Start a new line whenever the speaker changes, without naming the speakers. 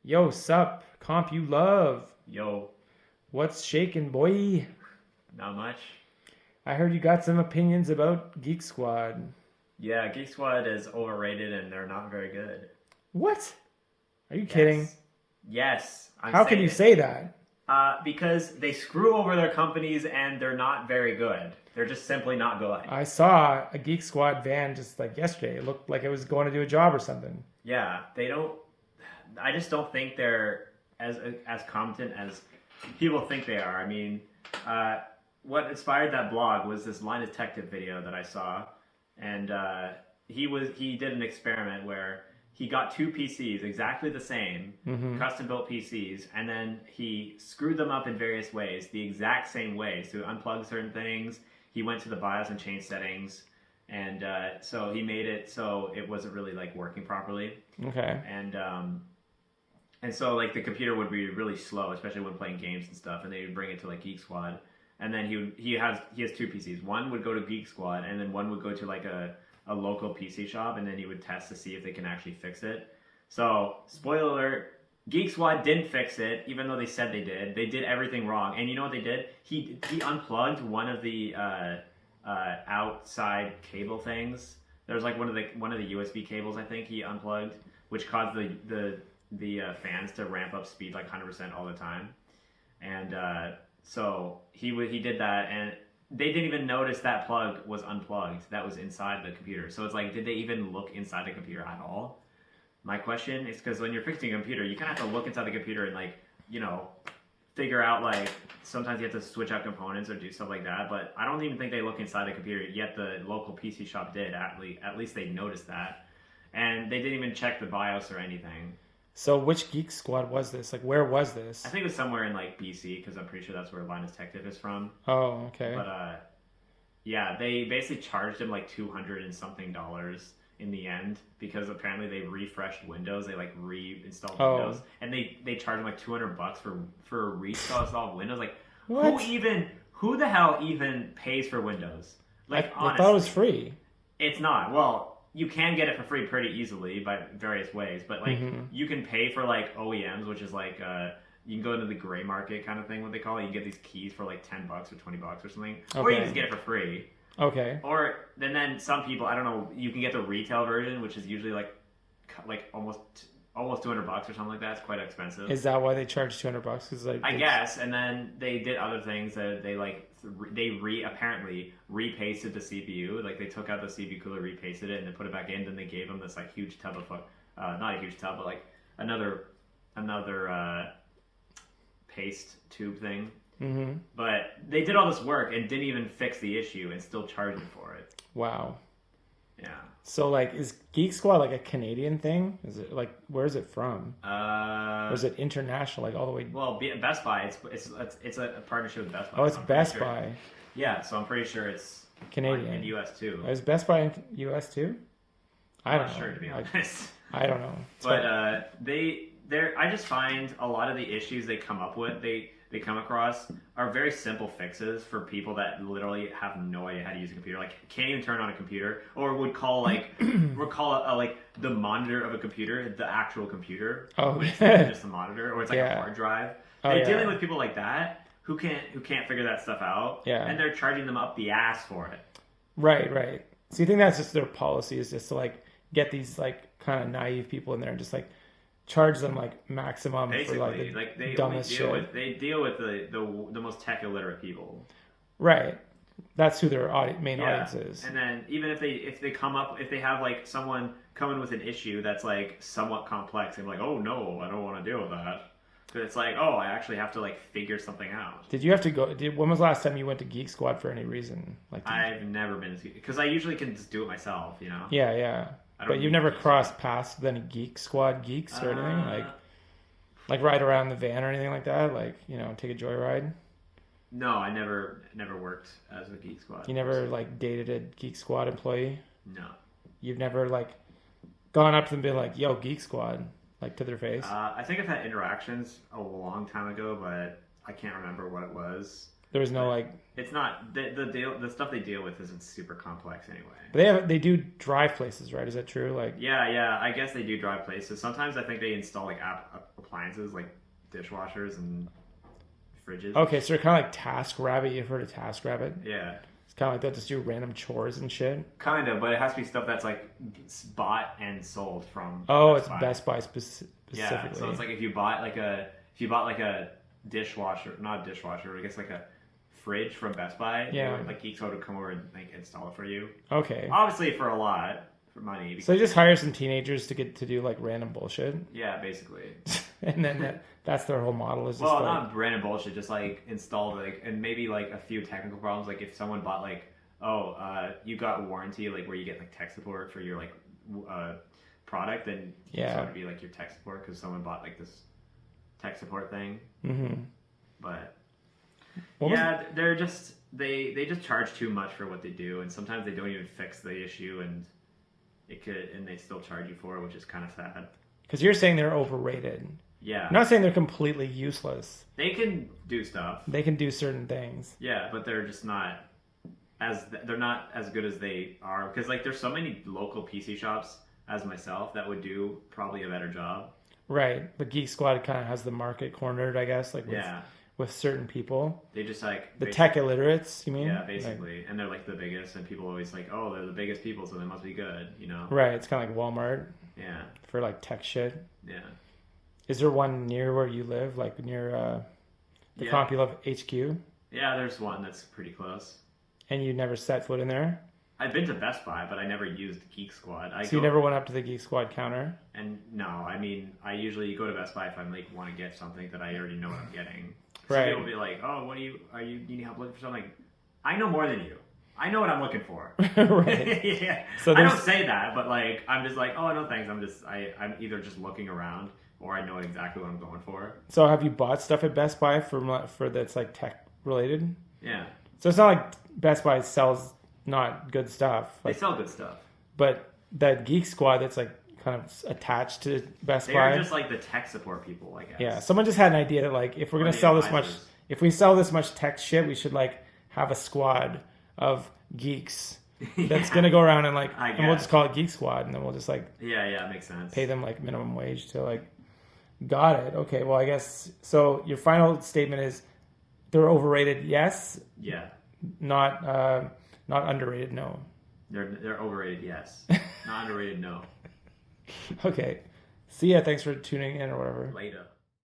Yo, sup, comp you love.
Yo,
What's shaking, boy?
not much.
I heard you got some opinions about Geek Squad.
Yeah, Geek Squad is overrated and they're not very good.
What? Are you
Yes.
kidding?
Yes, I'm
How can
saying
you
it.
say that?
Because they screw over their companies and they're not very good. They're just simply not good.
I saw a Geek Squad van just like yesterday. It looked like it was going to do a job or something.
Yeah, they don't. I just don't think they're as competent as people think they are. I mean, what inspired that blog was this Linus Tech video that I saw, and he did an experiment where he got two PCs exactly the same, custom built PCs, and then he screwed them up in various ways, the exact same way. So he unplugged certain things. He went to the BIOS and changed settings, and so he made it so it wasn't really like working properly.
Okay.
And so like the computer would be really slow, especially when playing games and stuff. And they would bring it to like Geek Squad, and then he has two PCs. One would go to Geek Squad, and then one would go to like a local PC shop, and then he would test to see if they can actually fix it. So spoiler alert: Geek Squad didn't fix it, even though they said they did. They did everything wrong. And you know what they did? He unplugged one of the outside cable things. There was like one of the USB cables I think he unplugged, which caused the fans to ramp up speed like 100% all the time. And so he did that, and they didn't even notice that plug was unplugged. That was inside the computer. So it's like, did they even look inside the computer at all? My question is, because when you're fixing a computer, you kind of have to look inside the computer and like, figure out like, sometimes you have to switch out components or do stuff like that. But I don't even think they look inside the computer, yet the local PC shop did. At least they noticed that. And they didn't even check the BIOS or anything.
So which Geek Squad was this? Like, where was this?
I think it was somewhere in like BC, because I'm pretty sure that's where Linus Tech is from.
Oh, okay.
But yeah, they basically charged him like $200 and something in the end, because apparently they refreshed Windows. They like reinstalled Windows, and they charged him like $200 for reinstalled Windows. Like,
what?
who the hell even pays for Windows? Like,
I
honestly,
thought it was free.
It's not. Well, you can get it for free pretty easily by various ways, but like you can pay for like OEMs, which is like you can go into the gray market kind of thing, what they call it. You get these keys for like $10 or $20 or something, or you can just get it for free.
Okay.
Or then some people, I don't know, you can get the retail version, which is usually like almost $200 or something like that. It's quite expensive.
Is that why they charge $200? Because like,
I guess. And then they did other things that they apparently repasted the CPU. Like they took out the CPU cooler, repasted it, and then put it back in. Then they gave them this like huge tub of not a huge tub, but like another paste tube thing. Mm-hmm. But they did all this work and didn't even fix the issue and still charged them for it.
Wow.
Yeah.
So like, is Geek Squad like a Canadian thing? Is it like, where is it from? Or is it international, like all the way?
Well, Best Buy. It's a partnership with Best Buy.
Oh, it's Best Buy.
Yeah, so I'm pretty sure it's
Canadian
in US too.
Is Best Buy in US too?
I'm not sure, to be honest.
I don't know.
But I just find a lot of the issues they come up with, they come across, are very simple fixes for people that literally have no idea how to use a computer. Like, can't even turn on a computer, or would call like the monitor of a computer the actual computer.
Oh,
when it's not just a monitor, or it's like a hard drive.
Oh,
They're dealing with people like that who can't figure that stuff out.
Yeah.
And they're charging them up the ass for it.
Right. So you think that's just their policy, is just to like get these like kind of naive people in there and just like charge them like maximum
basically,
for like the
like they
dumbest shit.
They deal with the most tech illiterate people.
Right. That's who their main audience is.
And then even if they have like someone come in with an issue that's like somewhat complex, and like, oh no, I don't want to deal with that. But it's like, oh, I actually have to like figure something out.
Did you have to go? When was the last time you went to Geek Squad for any reason? Like,
I've never been to, because I usually can just do it myself, you know.
Yeah. But you've never crossed paths with any Geek Squad geeks or anything? Like ride around the van or anything like that? Like, take a joyride?
No, I never worked as a Geek Squad.
You never like dated a Geek Squad employee?
No.
You've never like gone up to them and been like, yo, Geek Squad, like to their face?
I think I've had interactions a long time ago, but I can't remember what it was.
There was no like.
It's not the stuff they deal with isn't super complex anyway.
But they do drive places, right? Is that true? Like.
Yeah. I guess they do drive places. Sometimes I think they install like appliances like dishwashers and fridges.
Okay, so they're kind of like TaskRabbit. You've heard of TaskRabbit?
Yeah.
It's kind of like they'll just do random chores and shit.
Kind of, but it has to be stuff that's like bought and sold from.
Oh,
Best
it's
Buy.
Best Buy specifically.
Yeah, so it's like if you bought like a dishwasher, not a dishwasher, I guess like a fridge from Best Buy.
Yeah.
Like Geek Squad would come over and like install it for you.
Okay.
Obviously for a lot for money.
So they just hire some teenagers to get to do like random bullshit,
Yeah, basically.
and then that's their whole model. Is just
Well,
like,
not random bullshit, just like installed like, and maybe like a few technical problems. Like if someone bought like, you got a warranty, like where you get like tech support for your like product, then
Yeah.
so it'd be like your tech support because someone bought like this tech support thing.
Mm-hmm.
But
What was-
yeah, they're just they just charge too much for what they do, and sometimes they don't even fix the issue, and they still charge you for it, which is kind of sad.
Because you're saying they're overrated.
Yeah,
I'm not saying they're completely useless.
they can do stuff.
They can do certain things.
Yeah, but they're just not they're not as good as they are, because like there's so many local PC shops as myself that would do probably a better job.
Right. But Geek Squad kind of has the market cornered, I guess, like with certain people.
They just like
The tech illiterates, you mean?
Yeah, basically. And they're like the biggest, and people always like, oh, they're the biggest people, so they must be good, you know?
Right. It's kind of like Walmart
Yeah.
for like tech shit.
Yeah.
Is there one near where you live, like near the CompuLove HQ?
Yeah, there's one that's pretty close.
And you never set foot in there?
I've been to Best Buy, but I never used Geek Squad.
You never went up to the Geek Squad counter?
And no, I mean, I usually go to Best Buy if I like want to get something that I already know what I'm getting. Some
Right.
people will be like, oh, what do you need help looking for something? Like, I know more than you. I know what I'm looking for.
Right.
Yeah.
So
I don't say that, but like, I'm just like, oh, no thanks. I'm either just looking around or I know exactly what I'm going for.
So have you bought stuff at Best Buy for that's like tech related?
Yeah.
So it's not like Best Buy sells not good stuff.
They
Like,
sell good stuff.
but that Geek Squad that's like kind of attached to Best
They're
Buy.
just like the tech support people, I guess.
Yeah, someone just had an idea that like if we're
Or
gonna
the
sell this much,
advisors.
if we sell this much tech shit, we should like have a squad of geeks that's gonna go around and like,
I
and we'll
guess.
just call it Geek Squad, and then we'll just like
Yeah, it makes sense.
pay them like minimum wage to like. Got it. Okay. Well, I guess so. Your final statement is they're overrated. Yes.
Yeah.
Not underrated. No.
They're overrated, yes. Not underrated, no.
Okay. See ya. Thanks for tuning in or whatever.
Later.